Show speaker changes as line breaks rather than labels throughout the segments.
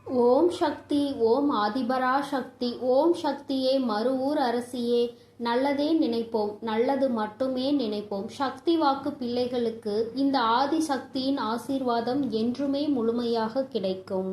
ஓம் சக்தி, ஓம் ஆதிபரா சக்தி, ஓம் சக்தியே, மறுவூர் அரசியே. நல்லதே நினைப்போம், நல்லது மட்டுமே நினைப்போம். சக்தி வாக்கு பிள்ளைகளுக்கு இந்த ஆதி சக்தியின் ஆசீர்வாதம் என்றுமே முழுமையாக கிடைக்கும்.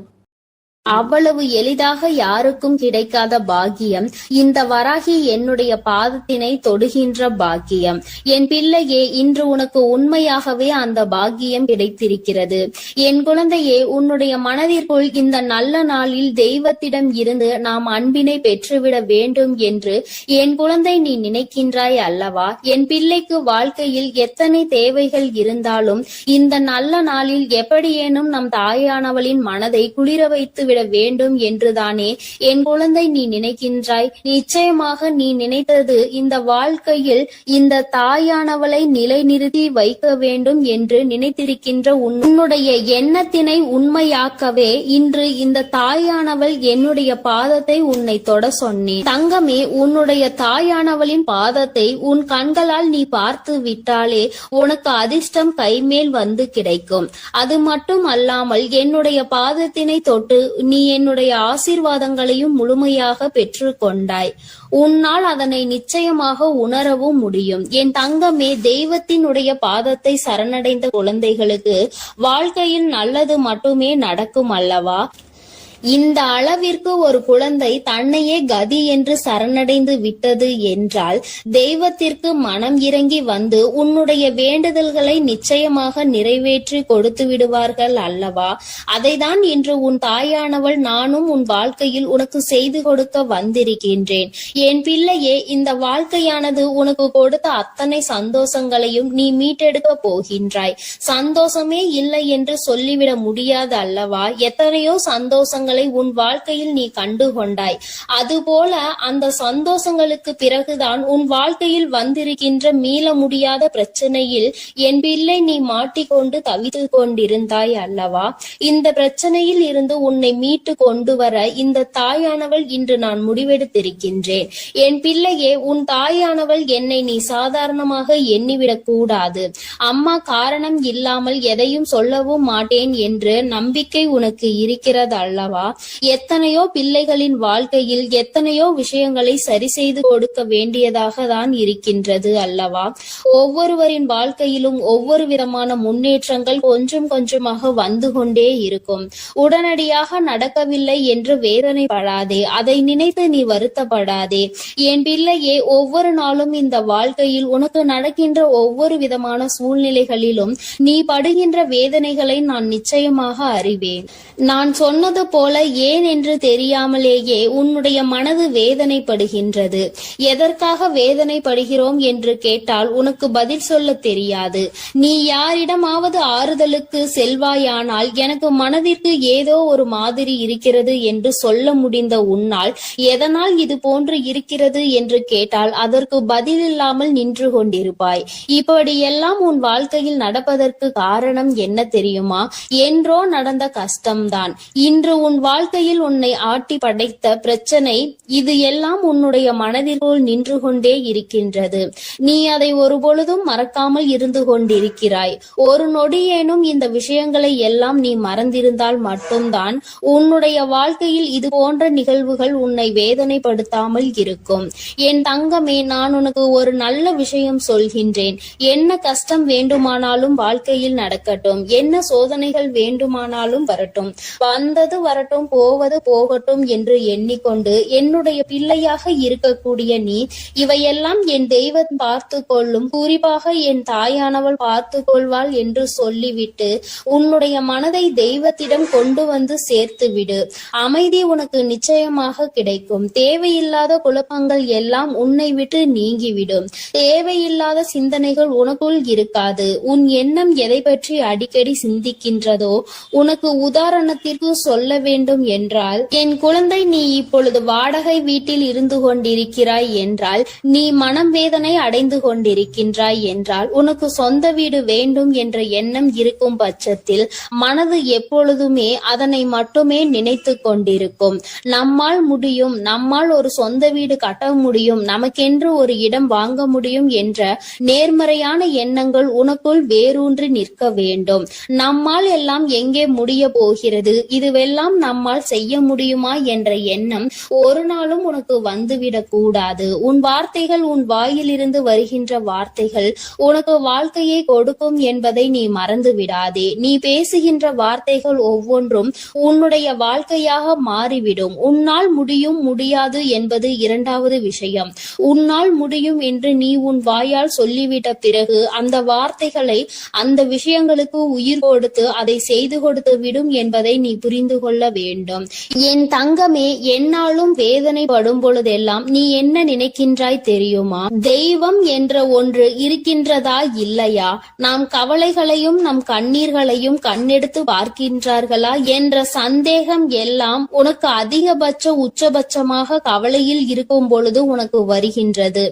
அவ்வளவு எளிதாக யாருக்கும் கிடைக்காத பாக்கியம் இந்த வராகி என்னுடைய பாதத்தினை தொடுகின்ற பாக்கியம். என் பிள்ளையே, இன்று உனக்கு உண்மையாகவே அந்த பாக்கியம் கிடைத்திருக்கிறது. என் குழந்தையே, உன்னுடைய மனதிற்குள் இந்த நல்ல நாளில் தெய்வத்திடம் இருந்து நாம் அன்பினை பெற்றுவிட வேண்டும் என்று என் குழந்தை நீ நினைக்கின்றாய் அல்லவா? என் பிள்ளைக்கு வாழ்க்கையில் எத்தனை தேவைகள் இருந்தாலும் இந்த நல்ல நாளில் எப்படியேனும் நம் தாயானவளின் மனதை குளிர வைத்து விட வேண்டும் என்றுதானே என் குழந்தை நீ நினைக்கின்றாய். நிச்சயமாக நீ நினைத்தது இந்த வாழ்க்கையில் இந்த தாயானவளை நிலைநிறுத்தி வைக்க வேண்டும் என்று நினைத்திருக்கின்ற உன்னுடைய எண்ணத்தினை உண்மையாக்கவே இன்று இந்த தாயானவள் என்னுடைய பாதத்தை உன்னை தொட சொன்னேன். தங்கமே, உன்னுடைய தாயானவளின் பாதத்தை உன் கண்களால் நீ பார்த்து விட்டாலே உனக்கு அதிர்ஷ்டம் கைமேல் வந்து கிடைக்கும். அது மட்டும் அல்லாமல் என்னுடைய பாதத்தினை தொட்டு நீ என்னுடைய ஆசீர்வாதங்களையும் முழுமையாக பெற்று கொண்டாய். உன்னால் அதனை நிச்சயமாக உணரவும் முடியும். என் தங்கமே, தெய்வத்தினுடைய பாதத்தை சரணடைந்த குழந்தைகளுக்கு வாழ்க்கையில் நல்லது மட்டுமே நடக்கும் அல்லவா? இந்த அளவிற்கு ஒரு குழந்தை தன்னையே கதி என்று சரணடைந்து விட்டது என்றால் தெய்வத்திற்கு மனம் இறங்கி வந்து உன்னுடைய வேண்டுதல்களை நிச்சயமாக நிறைவேற்றி கொடுத்து விடுவார்கள் அல்லவா? அதைதான் இன்று உன் தாயானவள் நானும் உன் வாழ்க்கையில் உனக்கு செய்து கொடுக்க வந்திருக்கின்றேன். என் பிள்ளையே, இந்த வாழ்க்கையானது உனக்கு கொடுத்த அத்தனை சந்தோஷங்களையும் நீ மீட்டெடுக்க போகின்றாய். சந்தோஷமே இல்லை என்று சொல்லிவிட முடியாது அல்லவா? எத்தனையோ சந்தோஷங்கள் உன் வாழ்க்கையில் நீ கண்டு கொண்டாய். அதுபோல அந்த சந்தோஷங்களுக்கு பிறகுதான் உன் வாழ்க்கையில் வந்திருக்கின்ற மீள முடியாத பிரச்சனையில் என் பிள்ளை நீ மாட்டிக்கொண்டு தவித்து கொண்டிருந்தாய் அல்லவா? இந்த பிரச்சனையில் இருந்து உன்னை மீட்டு கொண்டு வர இந்த தாயானவள் இன்று நான் முடிவெடுத்திருக்கின்றேன். என் பிள்ளையே, உன் தாயானவள் என்னை நீ சாதாரணமாக எண்ணிவிடக் கூடாது. அம்மா காரணம் இல்லாமல் எதையும் சொல்லவும் மாட்டேன் என்று நம்பிக்கை உனக்கு இருக்கிறது அல்லவா? எத்தனையோ பிள்ளைகளின் வாழ்க்கையில் எத்தனையோ விஷயங்களை சரி செய்து கொடுக்க வேண்டியதாக தான் இருக்கின்றது அல்லவா? ஒவ்வொருவரின் வாழ்க்கையிலும் ஒவ்வொரு விதமான முன்னேற்றங்கள் கொஞ்சம் கொஞ்சமாக வந்து கொண்டே இருக்கும். உடனடியாக நடக்கவில்லை என்று வேதனைப்படாதே, அதை நினைத்து நீ வருத்தப்படாதே. என் பிள்ளையே, ஒவ்வொரு நாளும் இந்த வாழ்க்கையில் உனக்கு நடக்கின்ற ஒவ்வொரு விதமான சூழ்நிலைகளிலும் நீ படுகின்ற வேதனைகளை நான் நிச்சயமாக அறிவேன். நான் சொன்னது போல ஏன் என்று தெரியாமலேயே உன்னுடைய மனது வேதனைப்படுகின்றது. எதற்காக வேதனைப்படுகிறோம் என்று கேட்டால் உனக்கு பதில் சொல்ல தெரியாது. நீ யாரிடமாவது ஆறுதலுக்கு செல்வாயானால் எனக்கு மனதிற்கு ஏதோ ஒரு மாதிரி இருக்கிறது என்று சொல்ல முடிந்த உன்னால் எதனால் இது போன்று இருக்கிறது என்று கேட்டால் அதற்கு பதில் இல்லாமல் நின்று கொண்டிருப்பாய். இப்படியெல்லாம் உன் வாழ்க்கையில் நடப்பதற்கு காரணம் என்ன தெரியுமா? என்றோ நடந்த கஷ்டம்தான் இன்று உன் வாழ்க்கையில் உன்னை ஆட்டி படைத்த பிரச்சனை. இது எல்லாம் உன்னுடைய மனதிற்குள் நின்று கொண்டே இருக்கின்றது. நீ அதை ஒருபொழுதும் மறக்காமல் இருந்து கொண்டிருக்கிறாய். ஒரு நொடியேனும் இந்த விஷயங்களை எல்லாம் நீ மறந்திருந்தால் மட்டும்தான் உன்னுடைய வாழ்க்கையில் இது போன்ற நிகழ்வுகள் உன்னை வேதனைப்படுத்தாமல் இருக்கும். என் தங்கமே, நான் உனக்கு ஒரு நல்ல விஷயம் சொல்கின்றேன். என்ன கஷ்டம் வேண்டுமானாலும் வாழ்க்கையில் நடக்கட்டும், என்ன சோதனைகள் வேண்டுமானாலும் வரட்டும், வந்தது வரட்டும், போவது போகட்டும் என்று எண்ணிக்கொண்டு என்னுடைய பிள்ளையாக இருக்கக்கூடிய நீ இவையெல்லாம் என் தெய்வம் பார்த்து கொள்ளும், குறிப்பாக என் தாயானவள் பார்த்து கொள்வாள் என்று சொல்லிவிட்டு உன்னுடைய மனதை தெய்வத்திடம் கொண்டு வந்து சேர்த்து விடு. அமைதி உனக்கு நிச்சயமாக கிடைக்கும். தேவையில்லாத குழப்பங்கள் எல்லாம் உன்னை விட்டு நீங்கிவிடும். தேவையில்லாத சிந்தனைகள் உனக்குள் இருக்காது. உன் எண்ணம் எதை பற்றி அடிக்கடி சிந்திக்கின்றதோ, உனக்கு உதாரணத்திற்கு சொல்ல வேண்டும் என்றால், என் குழந்தை, நீ இப்பொழுது வாடகை வீட்டில் இருந்து கொண்டிருக்கிறாய் என்றால், நீ மனம் வேதனை அடைந்து கொண்டிருக்கின்றாய் என்றால், உனக்கு சொந்த வீடு வேண்டும் என்ற எண்ணம் இருக்கும் பட்சத்தில் மனது எப்பொழுதுமே அதனை மட்டுமே நினைத்து கொண்டிருக்கும். நம்மால் முடியும், நம்மால் ஒரு சொந்த வீடு கட்ட முடியும், நமக்கென்று ஒரு இடம் வாங்க முடியும் என்ற நேர்மறையான எண்ணங்கள் உனக்குள் வேரூன்றி நிற்க வேண்டும். நம்மால் எல்லாம் எங்கே முடிய போகிறது, இதுவெல்லாம் நம்மால் செய்ய முடியுமா என்ற எண்ணம் ஒரு நாளும் உனக்கு வந்துவிடக் கூடாது. உன் வார்த்தைகள், உன் வாயிலிருந்து வருகின்ற வார்த்தைகள் உனக்கு வாழ்க்கையை கொடுக்கும் என்பதை நீ மறந்து விடாதே. நீ பேசுகின்ற வார்த்தைகள் ஒவ்வொன்றும் உன்னுடைய வாழ்க்கையாக மாறிவிடும். உன்னால் முடியும், முடியாது என்பது இரண்டாவது விஷயம். உன்னால் முடியும் என்று நீ உன் வாயால் சொல்லிவிட்ட பிறகு அந்த வார்த்தைகளை, அந்த விஷயங்களுக்கு உயிர் கொடுத்து அதை செய்து கொடுத்து விடும் என்பதை நீ புரிந்து கொள்ள வேண்டும். என் தங்கமே, என்னாலும் வேதனைப்படும் பொழுதெல்லாம் நீ என்ன நினைக்கின்றாய் தெரியுமா? தெய்வம் என்ற ஒன்று இருக்கின்றதா இல்லையா? நாம் கவலைகளையும் நம் கண்ணீர்களையும் கண்ணெடுத்து பார்க்கின்றார்களா என்ற சந்தேகம் எல்லாம் உனக்கு அதிகபட்ச உச்சபட்சமாக கவலையில் இருக்கும் பொழுது உனக்கு வருகின்றது.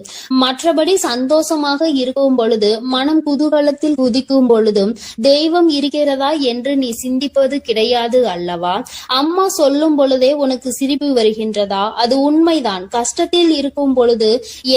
மற்றபடி சந்தோஷமாக இருக்கும் பொழுது, மனம் குதூகலத்தில் குதிக்கும் பொழுதும் தெய்வம் இருக்கிறதா என்று நீ சிந்திப்பது கிடையாது அல்லவா? அம்மா சொல்லும் பொழுதே உனக்கு சிரிப்பு வருகின்றதா? அது உண்மைதான். கஷ்டத்தில் இருக்கும் பொழுது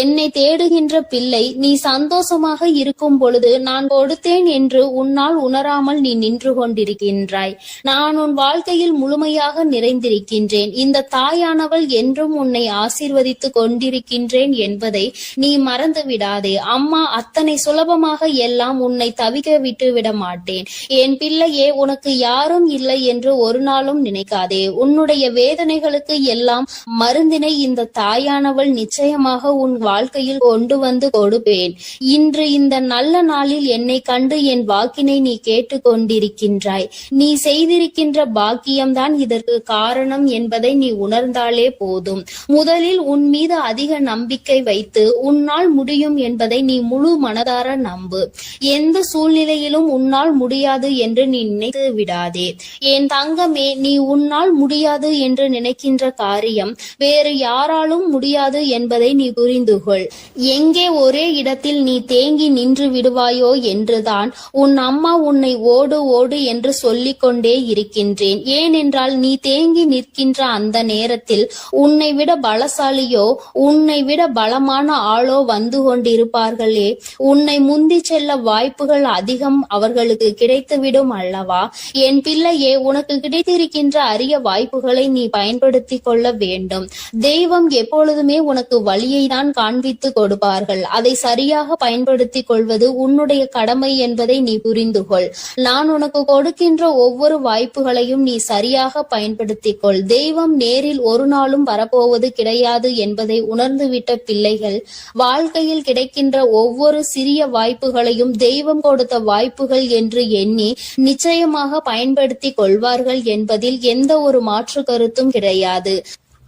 என்னை தேடுகின்ற பிள்ளை, நீ சந்தோஷமாக இருக்கும் பொழுது நான் கொடுத்தேன் என்று உன்னால் உணராமல் நீ நின்று கொண்டிருக்கின்றாய். நான் உன் வாழ்க்கையில் முழுமையாக நிறைந்திருக்கின்றேன். இந்த தாயானவள் என்றும் உன்னை ஆசீர்வதித்து கொண்டிருக்கின்றேன் என்பதை நீ மறந்து விடாதே. அம்மா அத்தனை சுலபமாக எல்லாம் உன்னை தவிக்க விட்டு விட மாட்டேன். என் பிள்ளையே, உனக்கு யாரும் இல்லை என்று ஒரு நாளும் நினைக்காதே. உன்னுடைய வேதனைகளுக்கு எல்லாம் மருந்தினை இந்த தாயானவள் நிச்சயமாக உன் வாழ்க்கையில் கொண்டு வந்து கொடுப்பேன். இன்று இந்த நல்ல நாளில் என்னை கண்டு என் வாக்கினை நீ கேட்டுக் கொண்டிருக்கின்றாய். நீ செய்திருக்கின்ற பாக்கியம்தான் இதற்கு காரணம் என்பதை நீ உணர்ந்தாலே போதும். முதலில் உன் மீது அதிக நம்பிக்கை வைத்து உன்னால் முடியும் என்பதை நீ முழு மனதார நம்பு. எந்த சூழ்நிலையிலும் உன்னால் முடியாது என்று நீ நினைத்து விடாதே. என் தங்கமே, நீ உன்னால் முடியாது என்று நினைக்கின்ற காரியம் வேறு யாராலும் முடியாது என்பதை நீ புரிந்து கொள். எங்கே ஒரே இடத்தில் நீ தேங்கி நின்று விடுவாயோ என்றுதான் உன் அம்மா உன்னை ஓடு ஓடு என்று சொல்லிக் கொண்டே இருக்கின்றேன். ஏனென்றால் நீ தேங்கி நிற்கின்ற அந்த நேரத்தில் உன்னை விட பலசாலியோ, உன்னை விட பலமான ஆளோ வந்து கொண்டிருப்பார்களே. உன்னை முந்தி செல்ல வாய்ப்புகள் அதிகம் அவர்களுக்கு கிடைத்துவிடும் அல்லவா? என் பிள்ளையே, உனக்கு கிடைத்திருக்கின்ற அரிய வாய்ப்புகளை நீ பயன்படுத்தி கொள்ள வேண்டும். தெய்வம் எப்பொழுதுமே உனக்கு வழியை தான் காண்பித்து கொடுப்பார்கள். அதை சரியாக பயன்படுத்திக் கொள்வது உன்னுடைய கடமை என்பதை நீ புரிந்து கொள். நான் உனக்கு கொடுக்கின்ற ஒவ்வொரு வாய்ப்புகளையும் நீ சரியாக பயன்படுத்திக் கொள். தெய்வம் நேரில் ஒரு நாளும் வரப்போவது கிடையாது என்பதை உணர்ந்துவிட்ட பிள்ளைகள் வாழ்க்கையில் கிடைக்கின்ற ஒவ்வொரு சிறிய வாய்ப்புகளையும் தெய்வம் கொடுத்த வாய்ப்புகள் என்று எண்ணி நிச்சயமாக பயன்படுத்திக் கொள்வார்கள் என்பதில் எந்த ஒரு மாற்று கருத்தும் கிடையாது.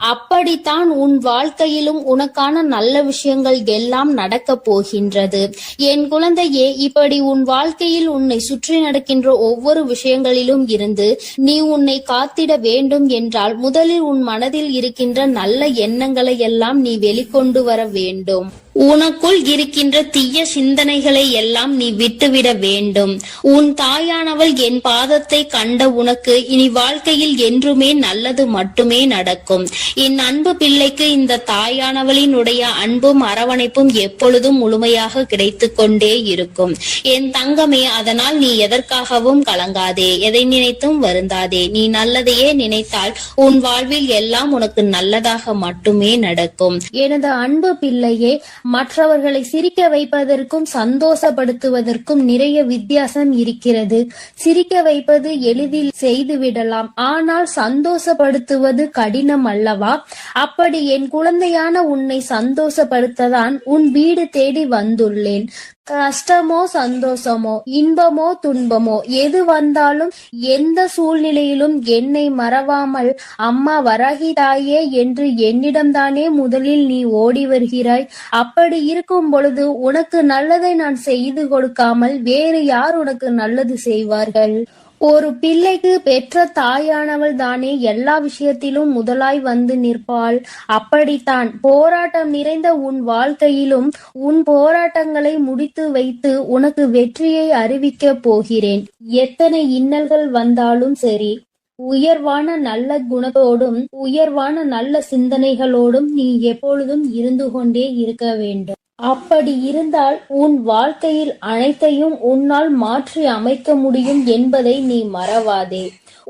அப்படித்தான் உன் வாழ்க்கையிலும் உனக்கான நல்ல விஷயங்கள் எல்லாம் நடக்கப் போகின்றது. என் குழந்தையே, இப்படி உன் வாழ்க்கையில் உன்னை சுற்றி நடக்கின்ற ஒவ்வொரு விஷயங்களிலும் இருந்து நீ உன்னை காத்திட வேண்டும் என்றால் முதலில் உன் மனதில் இருக்கின்ற நல்ல எண்ணங்களை எல்லாம் நீ வெளிக்கொண்டு வர வேண்டும். உனக்குள் இருக்கின்ற தீய சிந்தனைகளை எல்லாம் நீ விட்டுவிட வேண்டும். உன் தாயானவள் என் பாதத்தை கண்ட உனக்கு இனி வாழ்க்கையில் என்றுமே நல்லது மட்டுமே நடக்கும். என் அன்பு பிள்ளைக்கு இந்த தாயானவளினுடைய அன்பும் அரவணைப்பும் எப்பொழுதும் முழுமையாக கிடைத்து கொண்டே இருக்கும். என் தங்கமே, அதனால் நீ எதற்காகவும் கலங்காதே, எதை நினைத்தும் வருந்தாதே. நீ நல்லதையே நினைத்தால் உன் வாழ்வில் எல்லாம் உனக்கு நல்லதாக மட்டுமே நடக்கும்.
எனது அன்பு பிள்ளையே, மற்றவர்களை சிரிக்க வைப்பதற்கும் சந்தோஷப்படுத்துவதற்கும் நிறைய வித்தியாசம் இருக்கிறது. சிரிக்க வைப்பது எளிதில் செய்துவிடலாம், ஆனால் சந்தோஷப்படுத்துவது கடினம் அல்லவா? அப்படி என் குழந்தையான உன்னை சந்தோஷப்படுத்ததான் உன் வீடு தேடி வந்துள்ளேன். கஷ்டமோ சந்தோஷமோ, இன்பமோ துன்பமோ, எது வந்தாலும் எந்த சூழ்நிலையிலும் என்னை மறவாமல் அம்மா வராகி தாயே என்று என்னிடம்தானே முதலில் நீ ஓடி வருகிறாய். அப்படி இருக்கும் பொழுது உனக்கு நல்லதை நான் செய்து கொடுக்காமல் வேறு யார் உனக்கு நல்லது செய்வார்கள்? ஒரு பிள்ளைக்கு பெற்ற தாயானவள் தானே எல்லா விஷயத்திலும் முதலாய் வந்து நிற்பாள். அப்படித்தான் போராட்டம் நிறைந்த உன் வாழ்க்கையிலும் உன் போராட்டங்களை முடித்து வைத்து உனக்கு வெற்றியை அறிவிக்க போகிறேன். எத்தனை இன்னல்கள் வந்தாலும் சரி, உயர்வான நல்ல குணத்தோடும் உயர்வான நல்ல சிந்தனைகளோடும் நீ எப்பொழுதும் இருந்து கொண்டே இருக்க வேண்டும். அப்படி இருந்தால் உன் வாழ்க்கையில் அனைத்தையும் உன்னால் மாற்றி அமைக்க முடியும் என்பதை நீ மறவாதே.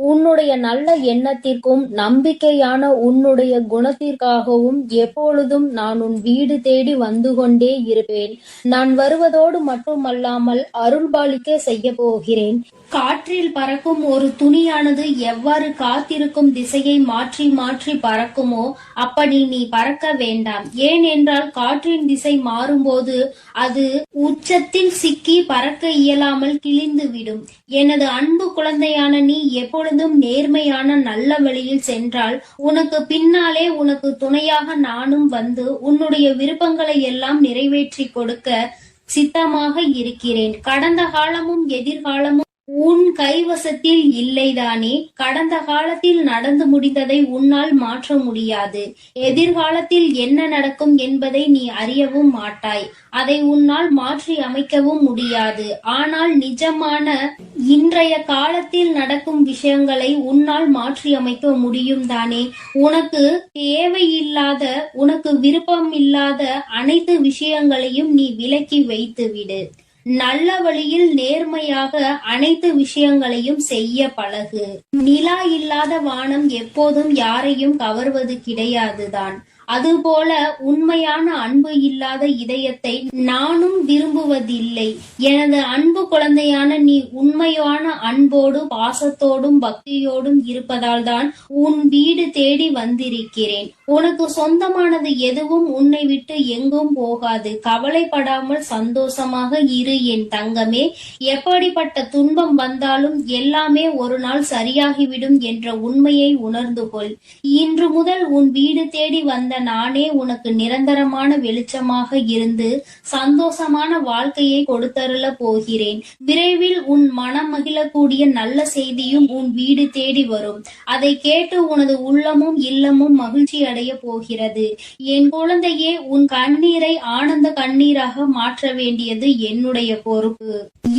உன்னுடைய நல்ல எண்ணத்திற்கும் நம்பிக்கையான உன்னுடைய குணத்திற்காகவும் எப்பொழுதும் நான் உன் வீடு தேடி வந்து கொண்டே இருப்பேன். நான் வருவதோடு மட்டுமல்லாமல் அருள்பாலிக்க செய்ய போகிறேன். காற்றில் பறக்கும் ஒரு துணியானது எவ்வாறு காத்திருக்கும் திசையை மாற்றி மாற்றி பறக்குமோ அப்படி நீ பறக்க வேண்டாம். ஏனென்றால் காற்றின் திசை மாறும்போது அது உச்சத்தில் சிக்கி பறக்க இயலாமல் கிழிந்துவிடும். எனது அன்பு குழந்தையான நீ எப்பொழுதும் நேர்மையான நல்ல வழியில் சென்றால் உனக்கு பின்னாலே உனக்கு துணையாக நானும் வந்து உன்னுடைய விருப்பங்களை எல்லாம் நிறைவேற்றி கொடுக்க சித்தமாக இருக்கிறேன். கடந்த காலமும் எதிர்காலமும் உன் கைவசத்தில் இல்லைதானே? கடந்த காலத்தில் நடந்து முடிந்ததை உன்னால் மாற்ற முடியாது. எதிர்காலத்தில் என்ன நடக்கும் என்பதை நீ அறியவும் மாட்டாய். அதை உன்னால் மாற்றி அமைக்கவும் முடியாது. ஆனால் நிஜமான இன்றைய காலத்தில் நடக்கும் விஷயங்களை உன்னால் மாற்றி அமைக்க முடியும் தானே? உனக்கு தேவையில்லாத, உனக்கு விருப்பம் இல்லாத அனைத்து விஷயங்களையும் நீ விலக்கி வைத்து விடு. நல்ல வழியில் நேர்மையாக அனைத்து விஷயங்களையும் செய்ய பழகு. நிலா இல்லாத வானம் எப்போதும் யாரையும் கவர்வது கிடையாதுதான். அதுபோல உண்மையான அன்பு இல்லாத இதயத்தை நானும் விரும்புவதில்லை. எனது அன்பு குழந்தையான நீ உண்மையான அன்போடு பாசத்தோடும் பக்தியோடும் இருப்பதால் தான் உன் வீடு தேடி வந்திருக்கிறேன். உனக்கு சொந்தமானது எதுவும் உன்னை விட்டு எங்கும் போகாது. கவலைப்படாமல் சந்தோஷமாக இரு என் தங்கமே. எப்படிப்பட்ட துன்பம் வந்தாலும் எல்லாமே ஒரு நாள் சரியாகிவிடும் என்ற உண்மையை உணர்ந்து கொள். இன்று முதல் உன் வீடு தேடி வந்த நானே உனக்கு நிரந்தரமான வெளிச்சமாக இருந்து சந்தோஷமான வாழ்க்கையை கொடுத்தருள போகிறேன். விரைவில் உன் மனம் மகிழக்கூடிய நல்ல செய்தியும் உன் வீடு தேடி வரும். அதை கேட்டு உனது உள்ளமும் இல்லமும் மகிழ்ச்சி அடைய போகிறது. என் குழந்தையே, உன் கண்ணீரை ஆனந்த கண்ணீராக மாற்ற வேண்டியது என்னுடைய பொறுப்பு.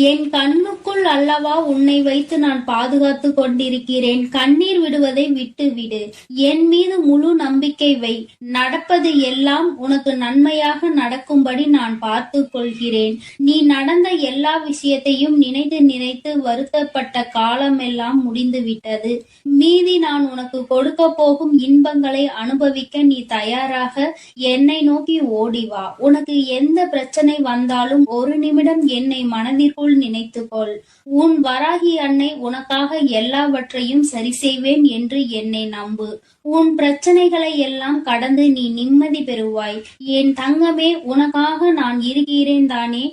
என் கண்ணுக்குள் அல்லவா உன்னை வைத்து நான் பாதுகாத்து கொண்டிருக்கிறேன். கண்ணீர் விடுவதை விட்டு விடு. என் மீது முழு நம்பிக்கை வை. நடப்பது எல்லாம் உனக்கு நன்மையாக நடக்கும்படி நான் பார்த்து கொள்கிறேன். நீ நடந்த எல்லா விஷயத்தையும் நினைத்து நினைத்து வருத்தப்பட்ட காலம் எல்லாம் முடிந்து விட்டது. மீதி நான் உனக்கு கொடுக்க போகும் இன்பங்களை அனுபவிக்க நீ தயாராக என்னை நோக்கி ஓடிவா. உனக்கு எந்த பிரச்சனை வந்தாலும் ஒரு நிமிடம் என்னை மனதிற்குள் நினைத்துக்கொள். உன் வராகி அன்னை உனக்காக எல்லாவற்றையும் சரி செய்வேன் என்று என்னை நம்பு. உன் பிரச்சனைகளை எல்லாம் கடந்து நீ நிம்மதி பெறுவாய். என் தங்கமே, உனக்காக நான் இருக்கிறேன் தானே?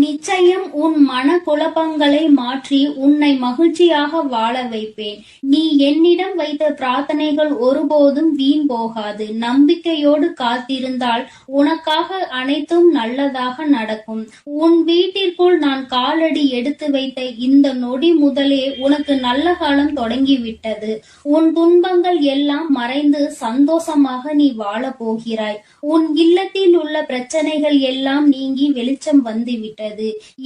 நிச்சயம் உன் மன குழப்பங்களை மாற்றி உன்னை மகிழ்ச்சியாக வாழ வைப்பேன். நீ என்னிடம் வைத்த பிரார்த்தனைகள் ஒருபோதும் வீண் போகாது. நம்பிக்கையோடு காத்திருந்தால் உனக்காக அனைத்தும் நல்லதாக நடக்கும். உன் வீட்டிற்குள் நான் காலடி எடுத்து வைத்த இந்த நொடி முதலே உனக்கு நல்ல காலம் தொடங்கிவிட்டது. உன் துன்பங்கள் எல்லாம் மறைந்து சந்தோஷமாக நீ வாழ போகிறாய். உன் இல்லத்தில் உள்ள பிரச்சனைகள் எல்லாம் நீங்கி வெளிச்சம் வந்துவிட்டது.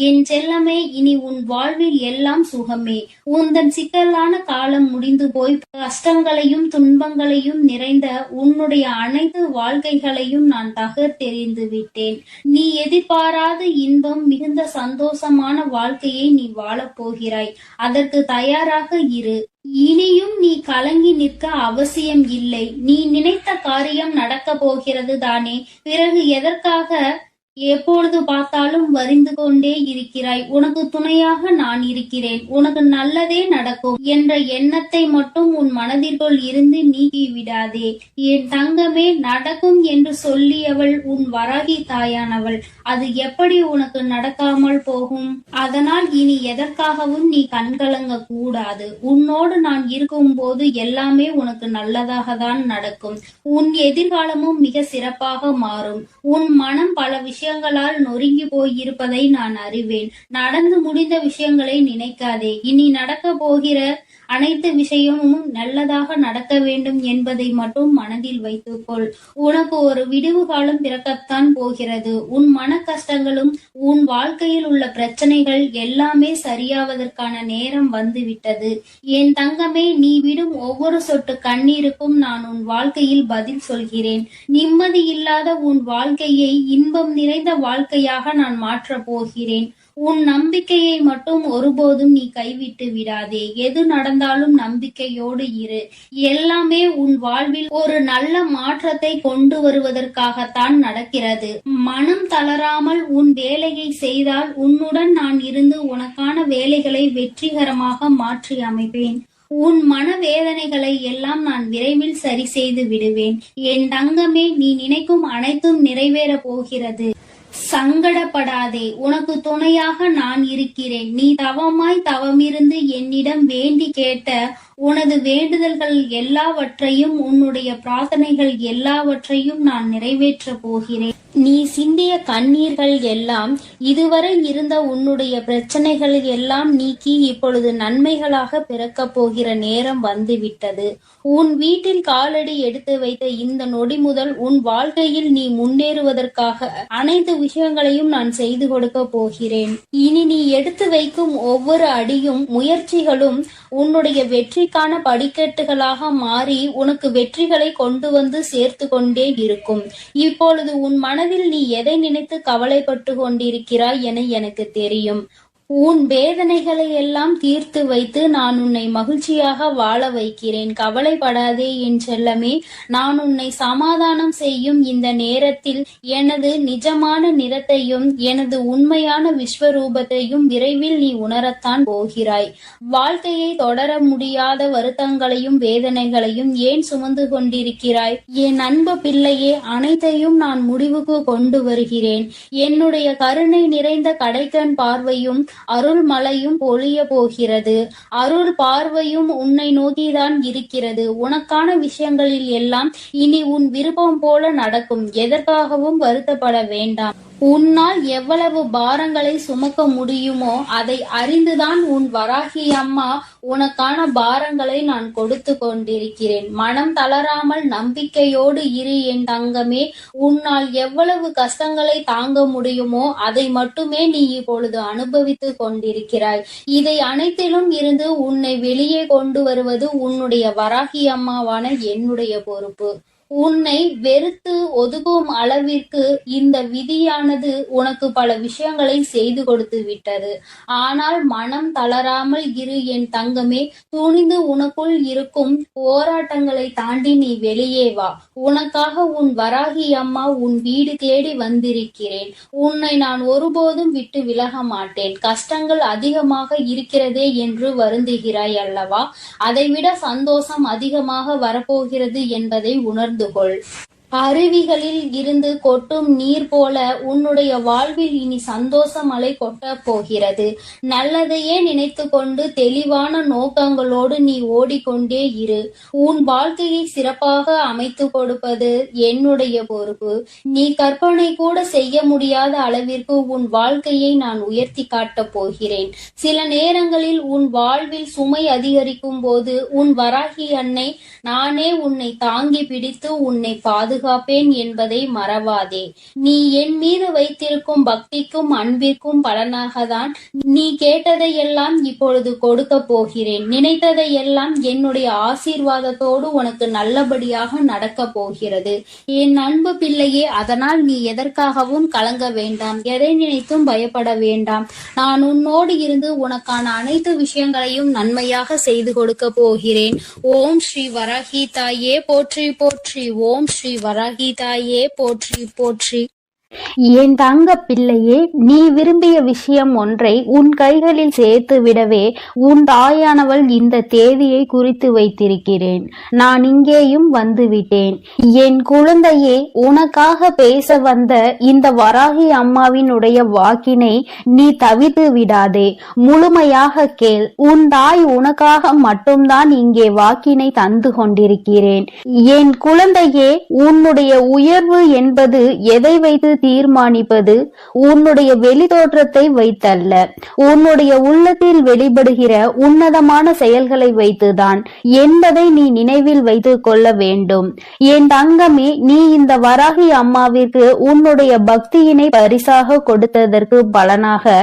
என் செல்லமே, இனி உன் வாழ்வில் எல்லாம் சுகமே. உந்தன் சிக்கலான காலம் முடிந்து போய் கஷ்டங்களையும் துன்பங்களையும் நிறைந்த உன்னுடைய அனைத்து வாழ்க்கைகளையும் நான் தகர்த்தெறிந்து விட்டேன். நீ எதிர்பாராத இன்பம் மிகுந்த சந்தோஷமான வாழ்க்கையை நீ வாழப் போகிறாய். அதற்கு தயாராக இரு. இனியும் நீ கலங்கி நிற்க அவசியம் இல்லை. நீ நினைத்த காரியம் நடக்க போகிறது தானே? பிறகு எதற்காக எப்பொழுது பார்த்தாலும் வரிந்து கொண்டே இருக்கிறாய்? உனக்கு துணையாக நான் இருக்கிறேன். உனக்கு நல்லதே நடக்கும் என்ற எண்ணத்தை மட்டும் உன் மனதிற்குள் இருந்து நீக்கி விடாதே. என் தங்கமே, நடக்கும் என்று சொல்லியவள் உன் வராகி தாயானவள். அது எப்படி உனக்கு நடக்காமல் போகும்? அதனால் இனி எதற்காகவும் நீ கண்கலங்க கூடாது. உன்னோடு நான் இருக்கும் போது எல்லாமே உனக்கு நல்லதாக தான் நடக்கும். உன் எதிர்காலமும் மிக சிறப்பாக மாறும். உன் மனம் பல விஷயங்களால் நொறுங்கி போயிருப்பதை நான் அறிவேன். நடந்து முடிந்த விஷயங்களை நினைக்காதே. இனி நடக்க போகிற அனைத்து விஷயமும் நல்லதாக நடக்க வேண்டும் என்பதை மட்டும் மனதில் வைத்துக்கொள். உனக்கு ஒரு விடுவு காலம் பிறக்கத்தான் போகிறது. உன் மன கஷ்டங்களும் உன் வாழ்க்கையில் உள்ள பிரச்சனைகள் எல்லாமே சரியாவதற்கான நேரம் வந்துவிட்டது. என் தங்கமே, நீ விடும் ஒவ்வொரு சொட்டு கண்ணீருக்கும் நான் உன் வாழ்க்கையில் பதில் சொல்கிறேன். நிம்மதி இல்லாத உன் வாழ்க்கையை இன்பம் நிறைந்த வாழ்க்கையாக நான் மாற்றப் போகிறேன். உன் நம்பிக்கையை மட்டும் ஒருபோதும் நீ கைவிட்டு விடாதே. எது நடந்தாலும் நம்பிக்கையோடு இரு. எல்லாமே உன் வாழ்வில் ஒரு நல்ல மாற்றத்தை கொண்டு வருவதற்காகத்தான் நடக்கிறது. மனம் தளராமல் உன் வேலையை செய்தால் உன்னுடன் நான் இருந்து உனக்கான வேலைகளை வெற்றிகரமாக மாற்றி அமைப்பேன். உன் மனவேதனைகளை எல்லாம் நான் விரைவில் சரி செய்து விடுவேன். என் தங்கமே, நீ நினைக்கும் அனைத்தும் நிறைவேற போகிறது. சங்கடப்படாதே, உனக்கு துணையாக நான் இருக்கிறேன். நீ தவமாய் தவமிருந்து என்னிடம் வேண்டி கேட்ட உனது வேண்டுதல்கள் எல்லாவற்றையும், உன்னுடைய பிரார்த்தனைகள் எல்லாவற்றையும் நான் நிறைவேற்ற போகிறேன். நீ சிந்திய கண்ணீர்கள் எல்லாம், இதுவரை இருந்த உன்னுடைய பிரச்சனைகள் எல்லாம் நீக்கி இப்பொழுது நன்மைகளாக பிறக்கப் போகிற நேரம் வந்துவிட்டது. உன் வீட்டில் காலடி எடுத்து வைத்த இந்த நொடி முதல் உன் வாழ்க்கையில் நீ முன்னேறுவதற்காக அனைத்து விஷயங்களையும் நான் செய்து கொடுக்க போகிறேன். இனி நீ எடுத்து வைக்கும் ஒவ்வொரு அடியும் முயற்சிகளும் உன்னுடைய வெற்றிக்கான படிக்கட்டுகளாக மாறி உனக்கு வெற்றிகளை கொண்டு வந்து சேர்த்து கொண்டே இருக்கும். இப்பொழுது உன் மனதில் நீ எதை நினைத்து கவலைப்பட்டு கொண்டிருக்கிறாய் என எனக்கு தெரியும். உன் வேதனைகளை எல்லாம் தீர்த்து வைத்து நான் உன்னை மகிழ்ச்சியாக வாழ வைக்கிறேன். கவலைப்படாதே என் செல்லமே. நான் உன்னை சமாதானம் செய்யும் இந்த நேரத்தில் எனது நிஜமான நிறத்தையும் எனது உண்மையான விஸ்வரூபத்தையும் விரைவில் நீ உணரத்தான் போகிறாய். வாழ்க்கையை தொடர முடியாத வருத்தங்களையும் வேதனைகளையும் ஏன் சுமந்து கொண்டிருக்கிறாய்? என் அன்பு பிள்ளையே, அனைத்தையும் நான் முடிவுக்கு கொண்டு வருகிறேன். என்னுடைய கருணை நிறைந்த கடைக்கண் பார்வையும் அருள் மழையும் பொழிய போகிறது. அருள் பார்வையும் உன்னை நோக்கிதான் இருக்கிறது. உனக்கான விஷயங்களில் எல்லாம் இனி உன் விருப்பம் போல நடக்கும். எதற்காகவும் வருத்தப்பட வேண்டாம். உன்னால் எவ்வளவு பாரங்களை சுமக்க முடியுமோ அதை அறிந்துதான் உன் வராகி அம்மா உனக்கான பாரங்களை நான் கொடுத்து கொண்டிருக்கிறேன். மனம் தளராமல் நம்பிக்கையோடு இரு என் தங்கமே. உன்னால் எவ்வளவு கஷ்டங்களை தாங்க முடியுமோ அதை மட்டுமே நீ இப்பொழுது அனுபவித்து கொண்டிருக்கிறாய். இதை அனைத்திலும் இருந்து உன்னை வெளியே கொண்டு வருவது உன்னுடைய வராகி அம்மாவான என்னுடைய பொறுப்பு. உன்னை வெறுத்து ஒதுக்கும் அளவிற்கு இந்த விதியானது உனக்கு பல விஷயங்களை செய்து கொடுத்து விட்டது. ஆனால் மனம் தளராமல் இரு என் தங்கமே. துணிந்து உனக்குள் இருக்கும் போராட்டங்களை தாண்டி நீ வெளியே வா. உனக்காக உன் வராகி அம்மா உன் வீடு தேடி வந்திருக்கிறேன். உன்னை நான் ஒருபோதும் விட்டு விலக மாட்டேன். கஷ்டங்கள் அதிகமாக இருக்கிறதே என்று வருந்துகிறாய் அல்லவா? அதைவிட சந்தோஷம் அதிகமாக வரப்போகிறது என்பதை உணர்ந்து கொள். அருவிகளில் இருந்து கொட்டும் நீர் போல உன்னுடைய வாழ்வில் இனி சந்தோஷ மழை கொட்ட போகிறது. நல்லதையே நினைத்து கொண்டு தெளிவான நோக்கங்களோடு நீ ஓடிக்கொண்டே இரு. உன் வாழ்க்கையை சிறப்பாக அமைத்து கொடுப்பது என்னுடைய பொறுப்பு. நீ கற்பனை கூட செய்ய முடியாத அளவிற்கு உன் வாழ்க்கையை நான் உயர்த்தி காட்டப் போகிறேன். சில நேரங்களில் உன் வாழ்வில் சுமை அதிகரிக்கும் போது உன் வராகி அன்னை நானே உன்னை தாங்கி பிடித்து உன்னை பாதுகாப்பேன் என்பதை மறவாதே. நீ என் மீது வைத்திருக்கும் பக்திக்கும் அன்பிற்கும் பலனாகத்தான் நீ கேட்டதையெல்லாம் இப்பொழுது கொடுக்க போகிறேன். நினைத்ததையெல்லாம் என்னுடைய ஆசீர்வாதத்தோடு உனக்கு நல்லபடியாக நடக்க போகிறது. என் அன்பு பிள்ளையே, அதனால் நீ எதற்காகவும் கலங்க வேண்டாம். எதை நினைத்தும் பயப்பட வேண்டாம். நான் உன்னோடு இருந்து உனக்கான அனைத்து விஷயங்களையும் நன்மையாக செய்து கொடுக்க போகிறேன். ஓம் ஸ்ரீ வராகி தாயே போற்றி போற்றி. ஓம் ஸ்ரீ வராகி தாயே போற்றி போற்றி.
என் தங்க பிள்ளையே, நீ விரும்பிய விஷயம் ஒன்றை உன் கைகளில் சேர்த்து விடவே உன் தாயானவள் இந்த தேதியை குறித்து வைத்திருக்கிறேன். நான் இங்கேயும் வந்துவிட்டேன். என் குழந்தையே, உனக்காக பேச வந்த இந்த வராகி அம்மாவினுடைய வாக்கினை நீ தவிர்த்து விடாதே. முழுமையாக கேள். உன் தாய் உனக்காக மட்டும்தான் இங்கே வாக்கினை தந்து கொண்டிருக்கிறேன். என் குழந்தையே, உன்னுடைய உயர்வு என்பது எதை வைத்து தீர்மானிப்பது உன்னுடைய வெளி தோற்றத்தை வைத்தல்ல, உன்னுடைய உள்ளத்தில் வெளிப்படுகிற உன்னதமான செயல்களை வைத்துதான் என்பதை நீ நினைவில் வைத்துக் கொள்ள வேண்டும். என் தங்கமே, நீ இந்த வராகி அம்மாவிற்கு உன்னுடைய பக்தியினை பரிசாக கொடுத்ததற்கு பலனாக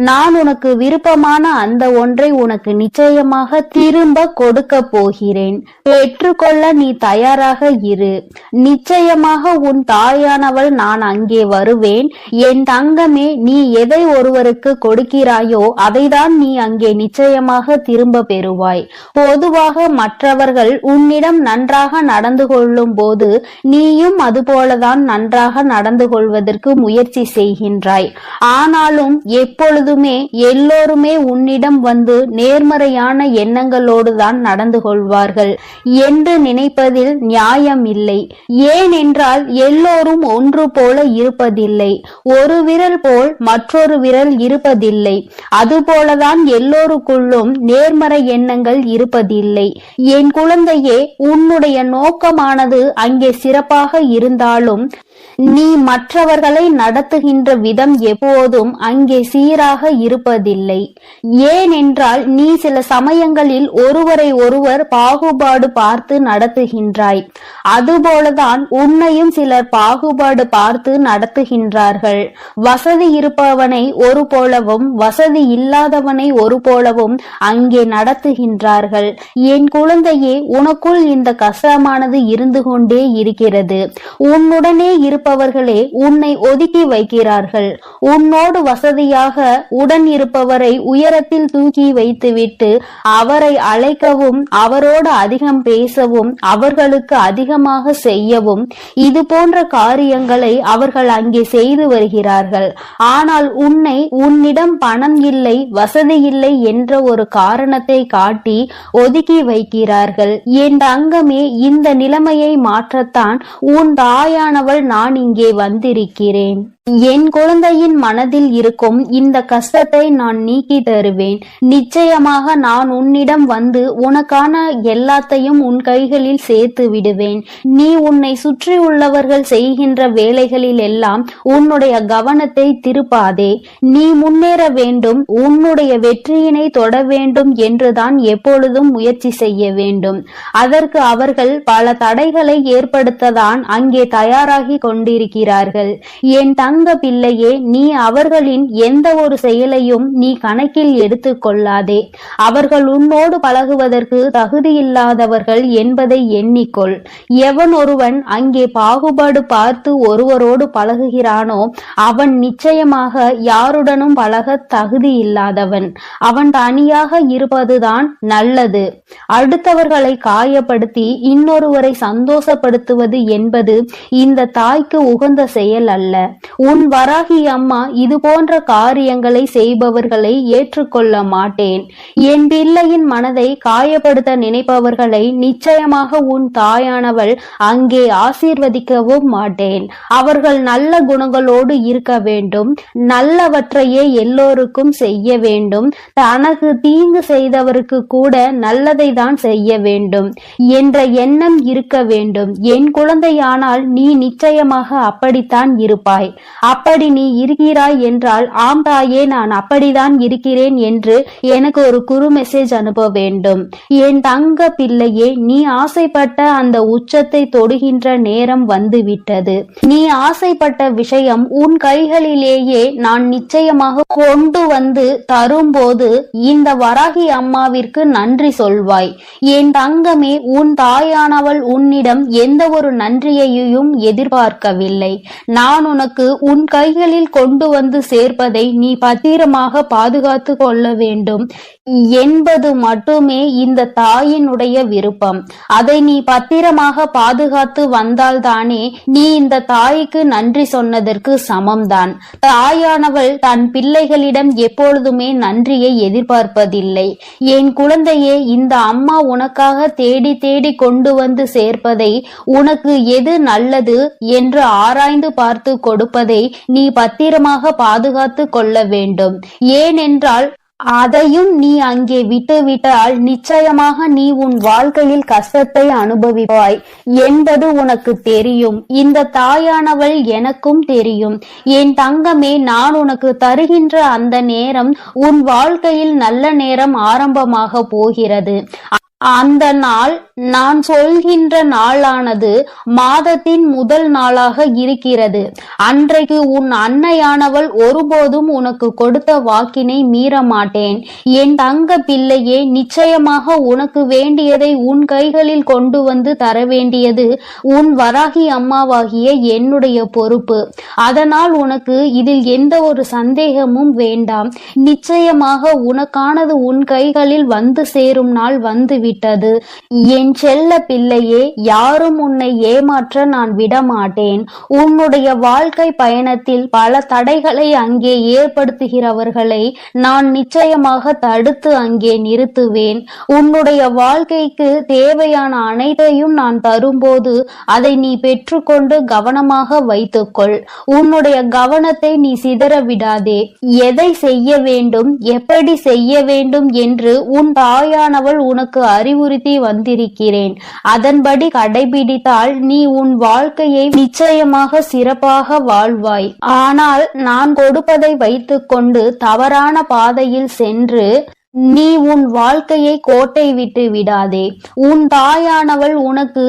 நான் உனக்கு விருப்பமான அந்த ஒன்றை உனக்கு நிச்சயமாக திரும்ப கொடுக்க போகிறேன். பெற்றுக்கொள்ள நீ தயாராக இரு. நிச்சயமாக உன் தாயானவள் நான் அங்கே
வருவேன். என் தங்கமே, நீ எதை ஒருவருக்கு கொடுக்கிறாயோ அதைதான் நீ அங்கே நிச்சயமாக திரும்ப பெறுவாய். பொதுவாக மற்றவர்கள் உன்னிடம் நன்றாக நடந்து கொள்ளும் போது நீயும் அதுபோலதான் நன்றாக நடந்து கொள்வதற்கு முயற்சி செய்கின்றாய். ஆனாலும் எப்பொழுதுமே எல்லோருமே உன்னிடம் வந்து நேர்மறையான எண்ணங்களோடு தான் நடந்து கொள்வார்கள் என்று நினைப்பதில் நியாயம் இல்லை. ஏனென்றால் எல்லோரும் ஒன்று போல இருப்பதில்லை. ஒரு விரல் போல் மற்றொரு விரல் இருப்பதில்லை. அதுபோலதான் எல்லோருக்குள்ளும் நேர்மறை எண்ணங்கள் இருப்பதில்லை. என் குழந்தையே, உன்னுடைய நோக்கமானது அங்கே சிறப்பாக இருந்தாலும் நீ மற்றவர்களை நடத்துகின்ற விதம் எப்போதும் அங்கே சீராக இருப்பதில்லை. ஏனென்றால் நீ சில சமயங்களில் ஒருவரை ஒருவர் பாகுபாடு பார்த்து நடத்துகின்றாய். அதுபோலதான் உன்னையும் சிலர் பாகுபாடு பார்த்து நடத்துகின்றார்கள். வசதி இருப்பவனை ஒரு போலவும் வசதி இல்லாதவனை ஒரு போலவும் அங்கே நடத்துகின்றார்கள். என் குழந்தையே, உனக்குள் இந்த கஷ்டமானது இருந்து கொண்டே இருக்கிறது. உன்னுடனே இருப்பவர்களே உன்னை ஒதுக்கி வைக்கிறார்கள். உன்னோடு வசதியாக உடன் இருப்பவரை உயரத்தில் தூக்கி வைத்துவிட்டு அவரை அழைக்கவும் அவரோடு அதிகம் பேசவும் அவர்களுக்கு அதிகமாக செய்யவும் இது போன்ற காரியங்களை அவர்கள் அங்கே செய்து வருகிறார்கள். ஆனால் உன்னிடம் பணம் இல்லை, வசதி இல்லை என்ற ஒரு காரணத்தை காட்டி ஒதுக்கி வைக்கிறார்கள். என் தங்கமே, இந்த நிலைமையை மாற்றத்தான் உன் தாயானவள் நான் இங்கே வந்திருக்கிறேன். என் குழந்தையின் மனதில் இருக்கும் இந்த கஷ்டத்தை நான் நீக்கி தருவேன். நிச்சயமாக நான் உன்னிடம் வந்து உனக்கான எல்லாத்தையும் உன் கைகளில் சேர்த்து விடுவேன். நீ உன்னை சுற்றி உள்ளவர்கள் செய்கின்ற வேலைகளில் எல்லாம் உன்னுடைய கவனத்தை திருப்பாதே. நீ முன்னேற வேண்டும், உன்னுடைய வெற்றியினை தொட வேண்டும் என்றுதான் எப்பொழுதும் முயற்சி செய்ய வேண்டும். அதற்கு அவர்கள் பல தடைகளை ஏற்படுத்ததான் அங்கே தயாராகி கொண்டிருக்கிறார்கள். என் தங்க பிள்ளையே, நீ அவர்களின் எந்த ஒரு செயலையும் நீ கணக்கில் எடுத்துக் கொள்ளாதே. அவர்கள் உன்னோடு பழகுவதற்கு தகுதியில்லாதவர்கள் என்பதை எண்ணிக்கொள். எவன் ஒருவன் அங்கே பாகுபாடு பார்த்து ஒருவரோடு பழகுகிறானோ அவன் நிச்சயமாக யாருடனும் பழக தகுதி இல்லாதவன். அவன் தனியாக இருப்பதுதான் நல்லது. அடுத்தவர்களை காயப்படுத்தி இன்னொருவரை சந்தோஷப்படுத்துவது என்பது இந்த தாய்க்கு உகந்த செயல் அல்ல. உன் வராகி அம்மா இது போன்ற காரியங்களை செய்பவர்களை ஏற்றுக்கொள்ள மாட்டேன். என் பிள்ளையின் மனதை காயப்படுத்த நினைப்பவர்களை நிச்சயமாக உன் தாயானவள் அங்கே ஆசீர்வதிக்கவும் மாட்டேன். அவர்கள் நல்ல குணங்களோடு இருக்க வேண்டும், நல்லவற்றையே எல்லோருக்கும் செய்ய வேண்டும், தனக்கு தீங்கு செய்தவருக்கு கூட நல்லதை தான் செய்ய வேண்டும் என்ற எண்ணம் இருக்க வேண்டும். என் குழந்தையானால் நீ நிச்சயமாக அப்படித்தான் இருப்பாய். அப்படி நீ இருக்கிறாய் என்றால் ஆம் தாயே, நான் அப்படிதான் இருக்கிறேன் என்று எனக்கு ஒரு குறு மெசேஜ் அனுப்ப வேண்டும். என் தங்க பிள்ளையே, நீ ஆசைப்பட்ட அந்த உச்சத்தை தொடுகின்ற நேரம் வந்துவிட்டது. நீ ஆசைப்பட்ட விஷயம் உன் கைகளிலேயே நான் நிச்சயமாக கொண்டு வந்து தரும்போது இந்த வராகி அம்மாவிற்கு நன்றி சொல்வாய். என் தங்கமே, உன் தாயானவள் உன்னிடம் எந்த ஒரு நன்றியையும் எதிர்பார்க்கவில்லை. நான் உனக்கு உன் கைகளில் கொண்டு வந்து சேர்ப்பதை நீ பத்திரமாக பாதுகாத்து கொள்ள வேண்டும் என்பது மட்டுமே இந்த தாயினுடைய விருப்பம். அதை நீ பத்திரமாக பாதுகாத்து வந்தால்தானே நீ இந்த தாய்க்கு நன்றி சொன்னதற்கு சமம்தான். தாயானவள் தன் பிள்ளைகளிடம் எப்பொழுதுமே நன்றியை எதிர்பார்ப்பதில்லை. என் குழந்தையே, இந்த அம்மா உனக்காக தேடி தேடி கொண்டு வந்து சேர்ப்பதை, உனக்கு எது நல்லது என்று ஆராய்ந்து பார்த்து கொடுப்பதை நீ பத்திரமாக பாதுகாத்து கொள்ள வேண்டும். ஏனென்றால் அதையும் நீ அங்கே விட்டுவிட்டால் நிச்சயமாக நீ உன் வாழ்க்கையில் கஷ்டத்தை அனுபவிப்பாய் என்பது உனக்கு தெரியும். இந்த தாயானவள் எனக்கும் தெரியும். என் தங்கமே, நான் உனக்கு தருகின்ற அந்த நேரம் உன் வாழ்க்கையில் நல்ல நேரம் ஆரம்பமாக போகிறது. அந்த நாள் நான் சொல்கின்ற நாளானது மாதத்தின் முதல் நாளாக இருக்கிறது. அன்றைக்கு உன் அன்னையானவள் ஒருபோதும் உனக்கு கொடுத்த வாக்கினை மீற மாட்டேன். என் தங்க பிள்ளையே, நிச்சயமாக உனக்கு வேண்டியதை உன் கைகளில் கொண்டு வந்து தர வேண்டியது உன் வராகி அம்மாவாகிய என்னுடைய பொறுப்பு. அதனால் உனக்கு இதில் எந்த ஒரு சந்தேகமும் வேண்டாம். நிச்சயமாக உனக்கானது உன் கைகளில் வந்து சேரும் நாள் வந்து விட்டது. என் செல்ல பிள்ளையே, யாரும் உன்னை ஏமாற்ற நான் விடமாட்டேன். உன்னுடைய வாழ்க்கை பயணத்தில் பல தடைகளை அங்கே ஏற்படுத்துகிறவர்களை நான் நிச்சயமாக தடுத்து அங்கே நிறுத்துவேன். உன்னுடைய வாழ்க்கைக்கு தேவையான அனைத்தையும் நான் தரும்போது அதை நீ பெற்றுக்கொண்டு கவனமாக வைத்துக்கொள். உன்னுடைய கவனத்தை நீ சிதற விடாதே. எதை செய்ய வேண்டும், எப்படி செய்ய வேண்டும் என்று உன் தாயானவள் உனக்கு அறிவுறுத்தி வந்திருக்கிறேன். அதன்படி கடைபிடித்தால் நீ உன் வாழ்க்கையை நிச்சயமாக சிறப்பாக வாழ்வாய். ஆனால் நான் கொடுப்பதை வைத்துக்கொண்டு தவறான பாதையில் சென்று நீ உன் வாழ்க்கையை கோட்டை விட்டு விடாதே. உன் தாயானவள் உனக்கு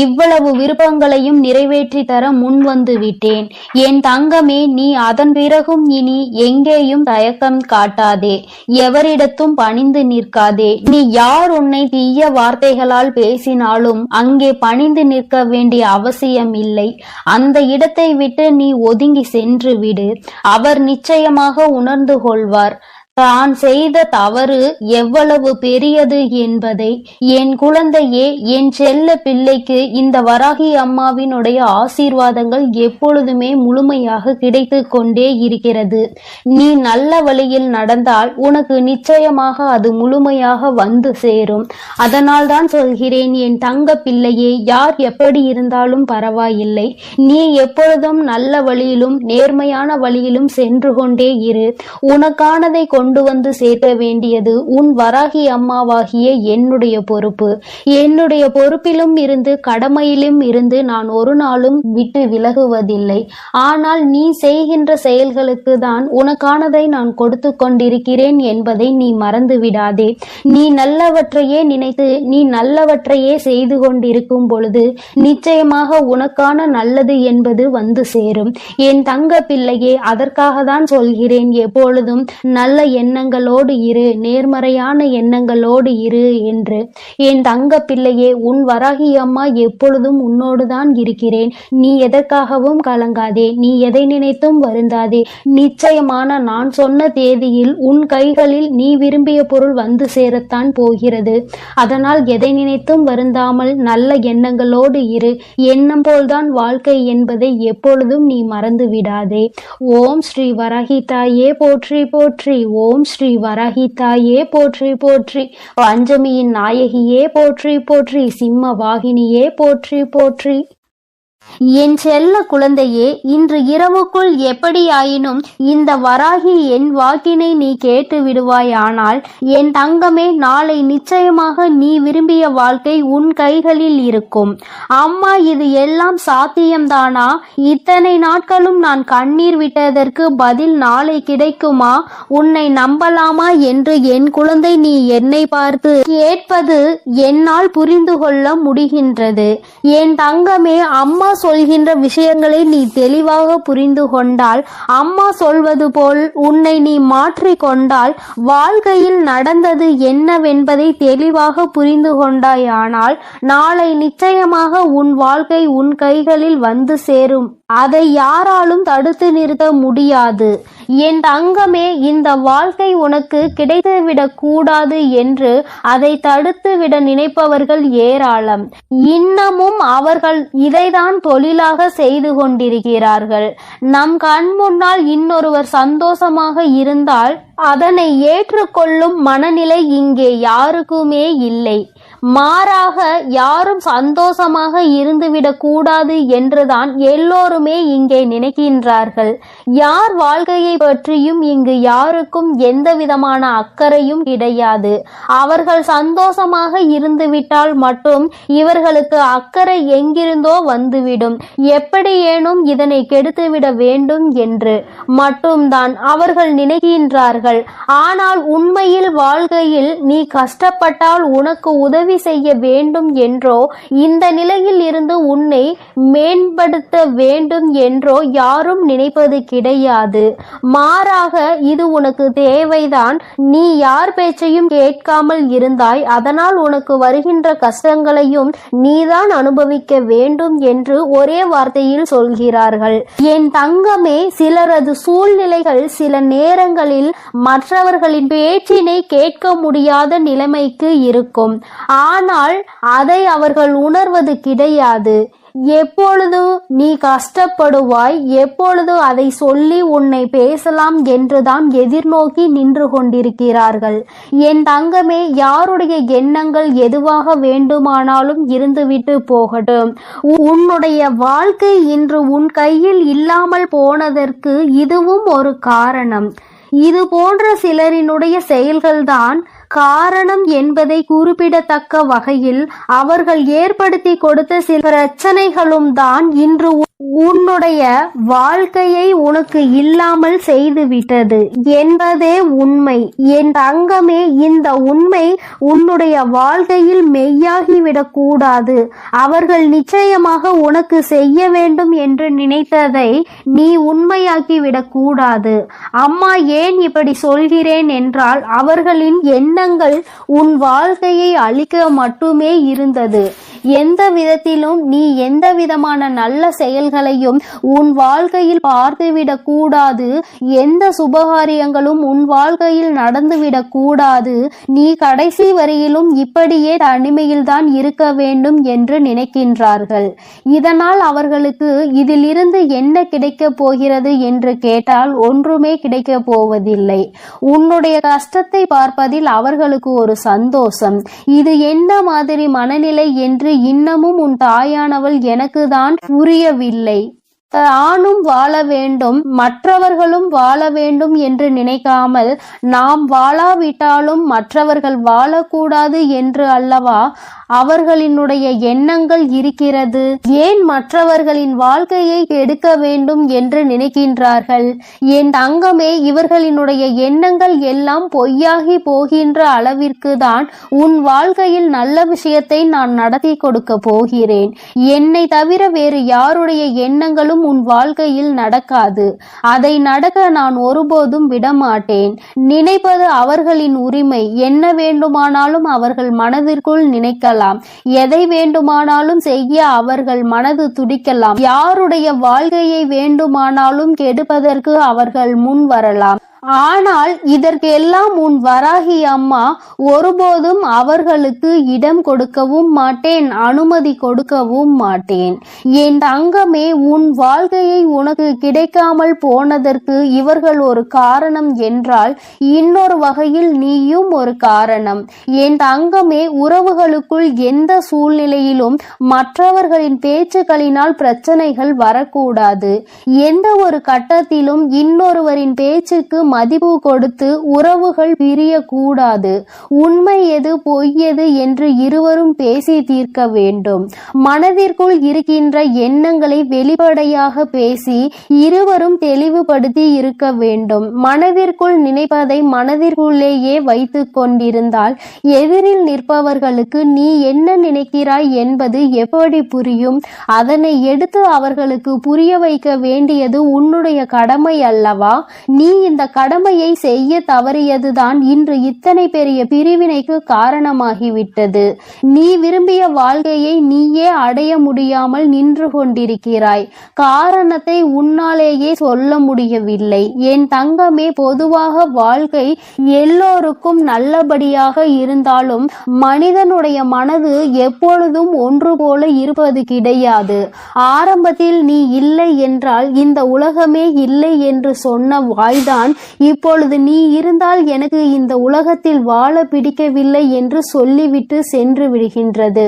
இவ்வளவு விருப்பங்களையும் நிறைவேற்றி தர முன் வந்து விட்டேன். என் தங்கமே, நீ அதன் பிறகும் இனி எங்கேயும் தயக்கம் காட்டாதே. எவரிடத்தும் பணிந்து நிற்காதே. நீ யார் உன்னை தீய வார்த்தைகளால் பேசினாலும் அங்கே பணிந்து நிற்க வேண்டிய அவசியம் இல்லை. அந்த இடத்தை விட்டு நீ ஒதுங்கி சென்று விடு. அவர் நிச்சயமாக உணர்ந்து கொள்வார் தான் செய்த தவறு எவ்வளவு பெரியது என்பதை. என் குழந்தையே, என் செல்ல பிள்ளைக்கு இந்த வராகி அம்மாவினுடைய ஆசீர்வாதங்கள் எப்பொழுதுமே முழுமையாக கிடைத்து கொண்டே இருக்கிறது. நீ நல்ல வழியில் நடந்தால் உனக்கு நிச்சயமாக அது முழுமையாக வந்து சேரும். அதனால் தான் சொல்கிறேன், என் தங்க பிள்ளையே, யார் எப்படி இருந்தாலும் பரவாயில்லை. நீ எப்பொழுதும் நல்ல வழியிலும் நேர்மையான வழியிலும் சென்று கொண்டே இரு. உனக்கானதை கொண்டு வந்து சேர்க்க வேண்டியது உன் வராகி அம்மாவாகிய என்னுடைய பொறுப்பு. என்னுடைய பொறுப்பிலும் இருந்து கடமையிலும் இருந்து நான் ஒரு நாளும் விட்டு விலகுவதில்லை. ஆனால் நீ செய்கின்ற செயல்களுக்கு தான் உனக்கானதை நான் கொடுத்து கொண்டிருக்கிறேன் என்பதை நீ மறந்து விடாதே. நீ நல்லவற்றையே நினைத்து நீ நல்லவற்றையே செய்து கொண்டிருக்கும் பொழுது நிச்சயமாக உனக்கான நல்லது என்பது வந்து சேரும். என் தங்க பிள்ளையே, அதற்காக தான் சொல்கிறேன், எப்பொழுதும் நல்ல எண்ணங்களோடு இரு, நேர்மறையான எண்ணங்களோடு இரு என்று. என் தங்க பிள்ளையே, உன் வராகி அம்மா எப்பொழுதும் உன்னோடுதான் இருக்கிறேன். நீ எதற்காகவும் கலங்காதே. நீ எதை நினைத்தும் வருந்தாதே. நிச்சயமான நான் சொன்ன தேதியில் உன் கைகளில் நீ விரும்பிய பொருள் வந்து சேரத்தான் போகிறது. அதனால் எதை நினைத்தும் வருந்தாமல் நல்ல எண்ணங்களோடு இரு. எண்ணம் போல்தான் வாழ்க்கை என்பதை எப்பொழுதும் நீ மறந்து விடாதே. ஓம் ஸ்ரீ வராகி தாயே போற்றி போற்றி. ஓம் ஸ்ரீ வராகி தாயே போற்றி போற்றி. பஞ்சமியின் நாயகியே போற்றி போற்றி. சிம்ம வாகினியே போற்றி போற்றி. என் செல்ல குழந்தையே, இன்று இரவுக்குள் எப்படியாயினும் இந்த வராகி என் வாக்கினை நீ கேட்டு விடுவாயானால் என் தங்கமே, நாளை நிச்சயமாக நீ விரும்பிய வாழ்க்கை உன் கைகளில் இருக்கும். அம்மா, இது எல்லாம் சாத்தியம்தானா? இத்தனை நாட்களும் நான் கண்ணீர் விட்டதற்கு பதில் நாளை கிடைக்குமா? உன்னை நம்பலாமா என்று என் குழந்தை நீ என்னை பார்த்து கேட்பது என்னால் புரிந்து கொள்ள முடிகின்றது. என் தங்கமே, அம்மா சொல்கின்ற விஷயங்களை நீ தெளிவாக புரிந்து கொண்டால், அம்மா சொல்வது போல் உன்னை நீ மாற்றிக்கொண்டால், வாழ்க்கையில் நடந்தது என்னவென்பதை தெளிவாக புரிந்து கொண்டாயானால் நாளை நிச்சயமாக உன் வாழ்க்கை உன் கைகளில் வந்து சேரும். அதை யாராலும் தடுத்து நிறுத்த முடியாது. என் தங்கமே, இந்த வாழ்க்கை உனக்கு கிடைத்துவிடக் கூடாது என்று அதை தடுத்து விட நினைப்பவர்கள் ஏராளம். இன்னமும் அவர்கள் இதைதான் தொழிலாக செய்து கொண்டிருக்கிறார்கள். நம் கண் முன்னால் இன்னொருவர் சந்தோஷமாக இருந்தால் அதனை ஏற்றுக்கொள்ளும் மனநிலை இங்கே யாருக்குமே இல்லை. மாறாக யாரும் சந்தோஷமாக இருந்துவிடக் கூடாது என்றுதான் எல்லோருமே இங்கே நினைக்கின்றார்கள். யார் வாழ்க்கையை பற்றியும் இங்கு யாருக்கும் எந்த விதமான அக்கறையும் கிடையாது. அவர்கள் சந்தோஷமாக இருந்துவிட்டால் மட்டும் இவர்களுக்கு அக்கறை எங்கிருந்தோ வந்துவிடும். எப்படியேனும் இதனை கெடுத்துவிட வேண்டும் என்று மட்டும்தான் அவர்கள் நினைக்கின்றார்கள். ஆனால் உண்மையில் வாழ்க்கையில் நீ கஷ்டப்பட்டால் உனக்கு உதவி உதவி செய்ய வேண்டும் என்றோ இந்த நிலையில் இருந்து உன்னை மேம்படுத்த வேண்டும் என்றோ யாரும் நினைப்பது கிடையாது. மாறாக இது உனக்கு தேவைதான். நீ யார் பேச்சையும் கேட்காமல் இருந்தாய், அதனால் உனக்கு வருகின்ற கஷ்டங்களையும் நீதான் அனுபவிக்க வேண்டும் என்று ஒரே வார்த்தையில் சொல்கிறார்கள். என் தங்கமே, சிலரது சூழ்நிலைகள் சில நேரங்களில் மற்றவர்களின் பேச்சினை கேட்க முடியாத நிலைமைக்கு இருக்கும். ஆனால் அதை அவர்கள் உணர்வது கிடையாது. எப்பொழுது நீ கஷ்டப்படுவாய், எப்பொழுது அதை சொல்லி உன்னை பேசலாம் என்றுதான் எதிர்நோக்கி நின்று கொண்டிருக்கிறார்கள். என் தங்கமே, யாருடைய எண்ணங்கள் எதுவாக வேண்டுமானாலும் இருந்துவிட்டு போகட்டும். உன்னுடைய வாழ்க்கை இன்று உன் கையில் இல்லாமல் போனதற்கு இதுவும் ஒரு காரணம். இது போன்ற சிலரினுடைய செயல்கள்தான் காரணம் என்பதை குறிப்பிடத்தக்க வகையில் அவர்கள் ஏற்படுத்தி கொடுத்த சில பிரச்சனைகளும் தான் இன்று உன்னுடைய வாழ்க்கையை உனக்கு இல்லாமல் செய்துவிட்டது என்பதே உண்மை. என் தங்கமே, இந்த உண்மை உன்னுடைய வாழ்க்கையில் மெய்யாகிவிடக் கூடாது. அவர்கள் நிச்சயமாக உனக்கு செய்ய வேண்டும் என்று நினைத்ததை நீ உண்மையாக்கிவிடக் கூடாது. அம்மா, ஏன் இப்படி சொல்கிறேன் என்றால், அவர்களின் எண்ணங்கள் உன் வாழ்க்கையை அழிக்க மட்டுமே இருந்தது. எந்த விதத்திலும் நீ எந்த விதமான நல்ல செயல்களையும் உன் வாழ்க்கையில் பார்த்துவிடக் கூடாது. எந்த சுபகாரியங்களும் உன் வாழ்க்கையில் நடந்துவிடக் கூடாது. நீ கடைசி வரையிலும் இப்படியே தனிமையில்தான் இருக்க வேண்டும் என்று நினைக்கின்றார்கள். இதனால் அவர்களுக்கு இதிலிருந்து என்ன கிடைக்கப் போகிறது என்று கேட்டால் ஒன்றுமே கிடைக்கப் போவதில்லை. உன்னுடைய கஷ்டத்தை பார்ப்பதில் அவர்களுக்கு ஒரு சந்தோஷம். இது என்ன மாதிரி மனநிலை என்று இன்னமும் உன் தாயானவள் எனக்கு தான் புரியவில்லை. தானும் வாழ வேண்டும், மற்றவர்களும் வாழ வேண்டும் என்று நினைக்காமல், நாம் வாழாவிட்டாலும் மற்றவர்கள் வாழக்கூடாது என்று அல்லவா அவர்களினுடைய எண்ணங்கள் இருக்கிறது. ஏன் மற்றவர்களின் வாழ்க்கையை கெடுக்க வேண்டும் என்று நினைக்கின்றார்கள்? என் தங்கமே, இவர்களினுடைய எண்ணங்கள் எல்லாம் பொய்யாகி போகின்ற அளவிற்கு தான் உன் வாழ்க்கையில் நல்ல விஷயத்தை நான் நடத்தி கொடுக்க போகிறேன். என்னை தவிர வேறு யாருடைய எண்ணங்களும் உன் வாழ்க்கையில் நடக்காது. அதை நடக்க நான் ஒருபோதும் விடமாட்டேன். நினைப்பது அவர்களின் உரிமை. என்ன வேண்டுமானாலும் அவர்கள் மனதிற்குள் நினைக்கலாம். எதை வேண்டுமானாலும் செய்ய அவர்கள் மனது துடிக்கலாம். யாருடைய வாழ்க்கையை வேண்டுமானாலும் கெடுப்பதற்கு அவர்கள் முன் வரலாம். ஆனால் இதற்கெல்லாம் உன் வராகி அம்மா ஒருபோதும் அவர்களுக்கு இடம் கொடுக்கவும் மாட்டேன், அனுமதி கொடுக்கவும் மாட்டேன். என் தங்கமே, உன் வாழ்க்கையை உனக்கு கிடைக்காமல் போனதற்கு இவர்கள் ஒரு காரணம் என்றால், இன்னொரு வகையில் நீயும் ஒரு காரணம். என் தங்கமே, உறவுகளுக்குள் எந்த சூழ்நிலையிலும் மற்றவர்களின் பேச்சுக்களினால் பிரச்சனைகள் வரக்கூடாது. எந்த ஒரு கட்டத்திலும் இன்னொருவரின் பேச்சுக்கு மதிப்பு கொடுத்து உறவுகள் பிரியக்கூடாது. உண்மை எது பொய் எது என்று இருவரும் பேசி தீர்க்க வேண்டும். மனதிற்குள் இருக்கின்ற எண்ணங்களை வெளிப்படையாக பேசி இருவரும் தெளிவுபடுத்தி இருக்க வேண்டும். மனதிற்குள் நினைப்பதை மனதிற்குள்ளேயே வைத்துக் கொண்டிருந்தால் எதிரில் நிற்பவர்களுக்கு நீ என்ன நினைக்கிறாய் என்பது எப்படி புரியும்? அதனை எடுத்து அவர்களுக்கு புரிய வைக்க வேண்டியது உன்னுடைய கடமை அல்லவா? நீ இந்த கடமையை செய்ய தவறியதுதான் இன்று இத்தனை பெரிய பிரிவினைக்கு காரணமாகிவிட்டது. நீ விரும்பிய வாழ்க்கையை நீயே அடைய முடியாமல் நின்று கொண்டிருக்கிறாய். காரணத்தை உன்னாலேயே சொல்ல முடியவில்லை. என் தங்கமே, பொதுவாக வாழ்க்கை எல்லோருக்கும் நல்லபடியாக இருந்தாலும் மனிதனுடைய மனது எப்பொழுதும் ஒன்று போல இருப்பது கிடையாது. ஆரம்பத்தில் நீ இல்லை என்றால் இந்த உலகமே இல்லை என்று சொன்ன வாய்தான் இப்பொழுது நீ இருந்தால் எனக்கு இந்த உலகத்தில் வாழ பிடிக்கவில்லை என்று சொல்லிவிட்டு சென்று விடுகின்றது.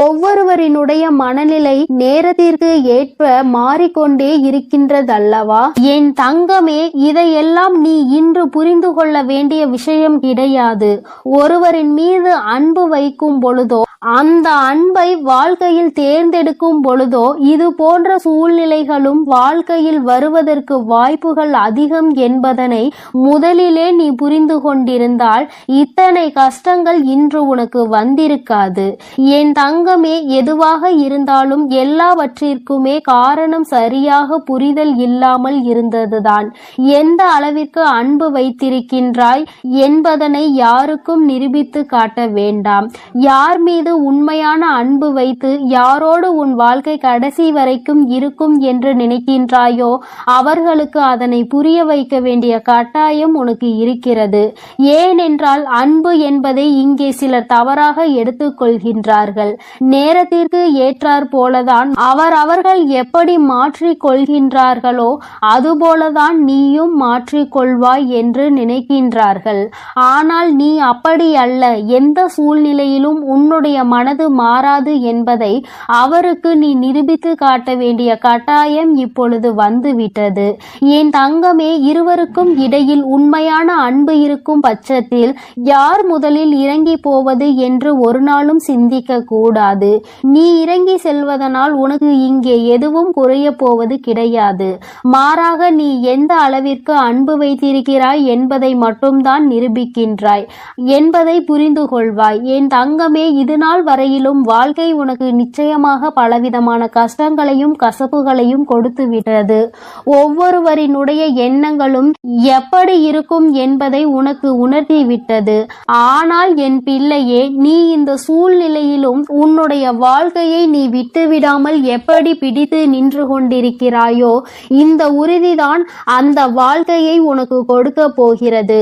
ஒவ்வொருவரினுடைய மனநிலை நேரத்திற்கு ஏற்ப மாறிக்கொண்டே இருக்கின்றதல்லவா? என் தங்கமே, இதையெல்லாம் நீ இன்று புரிந்து கொள்ள வேண்டிய விஷயம் கிடையாது. ஒருவரின் மீது அன்பு வைக்கும் பொழுதோ அந்த அன்பை வாழ்க்கையில் தேர்ந்தெடுக்கும் பொழுதோ இது போன்ற சூழ்நிலைகளும் வாழ்க்கையில் வருவதற்கு வாய்ப்புகள் அதிகம் என்பதனை முதலிலே நீ புரிந்து கொண்டிருந்தால் இத்தனை கஷ்டங்கள் இன்று உனக்கு வந்திருக்காது. என் தங்கமே, எதுவாக இருந்தாலும் எல்லாவற்றிற்குமே காரணம் சரியாக புரிதல் இல்லாமல் இருந்ததுதான். எந்த அளவிற்கு அன்பு வைத்திருக்கின்றாய் என்பதனை யாருக்கும் நிரூபித்து காட்ட வேண்டாம். யார் மீது உண்மையான அன்பு வைத்து யாரோடு உன் வாழ்க்கை கடைசி வரைக்கும் இருக்கும் என்று நினைக்கின்றாயோ அவர்களுக்கு அதனை புரிய வைக்க வேண்டிய கட்டாயம் உனக்கு இருக்கிறது. ஏனென்றால் அன்பு என்பதை இங்கே சிலர் தவறாக எடுத்துக்கொள்கின்றார்கள். நேரத்திற்கு ஏற்றாற் போலதான் அவர்கள் எப்படி மாற்றிக் கொள்கின்றார்களோ அதுபோலதான் நீயும் மாற்றிக்கொள்வாய் என்று நினைக்கின்றார்கள். ஆனால் நீ அப்படி அல்ல. எந்த சூழ்நிலையிலும் உன்னுடைய மனது மாறாது என்பதை அவருக்கு நீ நிரூபித்து காட்ட வேண்டிய கட்டாயம் இப்பொழுது வந்துவிட்டது. என் தங்கமே, இருவருக்கும் இடையில் உண்மையான அன்பு இருக்கும் பட்சத்தில் யார் முதலில் இறங்கி போவது என்று ஒரு நாளும் சிந்திக்க கூடாது. நீ இறங்கி செல்வதனால் உனக்கு இங்கே எதுவும் குறைய போவது கிடையாது. மாறாக நீ எந்த அளவிற்கு அன்பு வைத்திருக்கிறாய் என்பதை மட்டும்தான் நிரூபிக்கின்றாய் என்பதை புரிந்து கொள்வாய். என் தங்கமே, இதுநாள் வரையிலும் வாழ்க்கை உனக்கு நிச்சயமாக பலவிதமான கஷ்டங்களையும் கசப்புகளையும் கொடுத்து விட்டது. ஒவ்வொருவரினுடைய எண்ணங்களும் எப்படி இருக்கும் என்பதை உனக்கு உணர்த்தி விட்டது. ஆனால் என் பிள்ளையே, நீ இந்த சூழ்நிலையிலும் உன்னுடைய வாழ்க்கையை நீ விட்டுவிடாமல் எப்படி பிடித்து நின்று கொண்டிருக்கிறாயோ இந்த உறுதிதான் அந்த வாழ்க்கையை உனக்கு கொடுக்க போகிறது.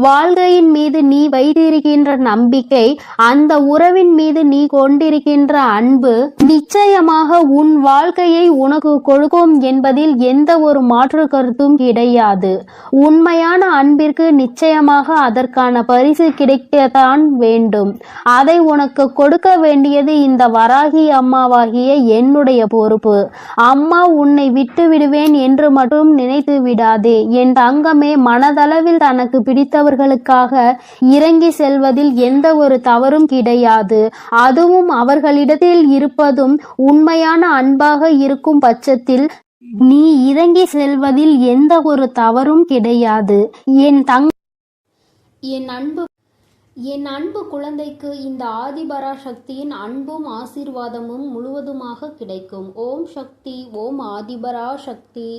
வாழ்க்கையின் மீது நீ வைத்திருக்கின்ற நம்பிக்கை, அந்த உறவின் மீது நீ கொண்டிருக்கின்ற அன்பு நிச்சயமாக உன் வாழ்க்கையை உனக்கு கொடுக்கும் என்பதில் எந்த ஒரு மாற்று கருத்தும் கிடையாது. உண்மையான அன்பிற்கு நிச்சயமாக அதற்கான பரிசு கிடைக்கத்தான் வேண்டும். அதை உனக்கு கொடுக்க வேண்டியது இந்த வராகி அம்மாவாகிய என்னுடைய பொறுப்பு. அம்மா உன்னை விட்டு விடுவேன் என்று மட்டும் நினைத்து விடாதே. என் தங்கமே, மனதளவில் தனக்கு பிடித்தவர்களுக்காக இறங்கி செல்வதில் எந்த ஒரு தவறும் கிடையாது. அதுவும் அவர்களிடத்தில் இருப்பதும் உண்மையான அன்பாக இருக்கும் பட்சத்தில் நீ இறங்கி செல்வதில் எந்த ஒரு தவறும் கிடையாது.
என் அன்பு குழந்தைக்கு இந்த ஆதிபராசக்தியின் அன்பும் ஆசீர்வாதமும் முழுவதுமாக கிடைக்கும். ஓம் சக்தி. ஓம் ஆதிபராசக்தி.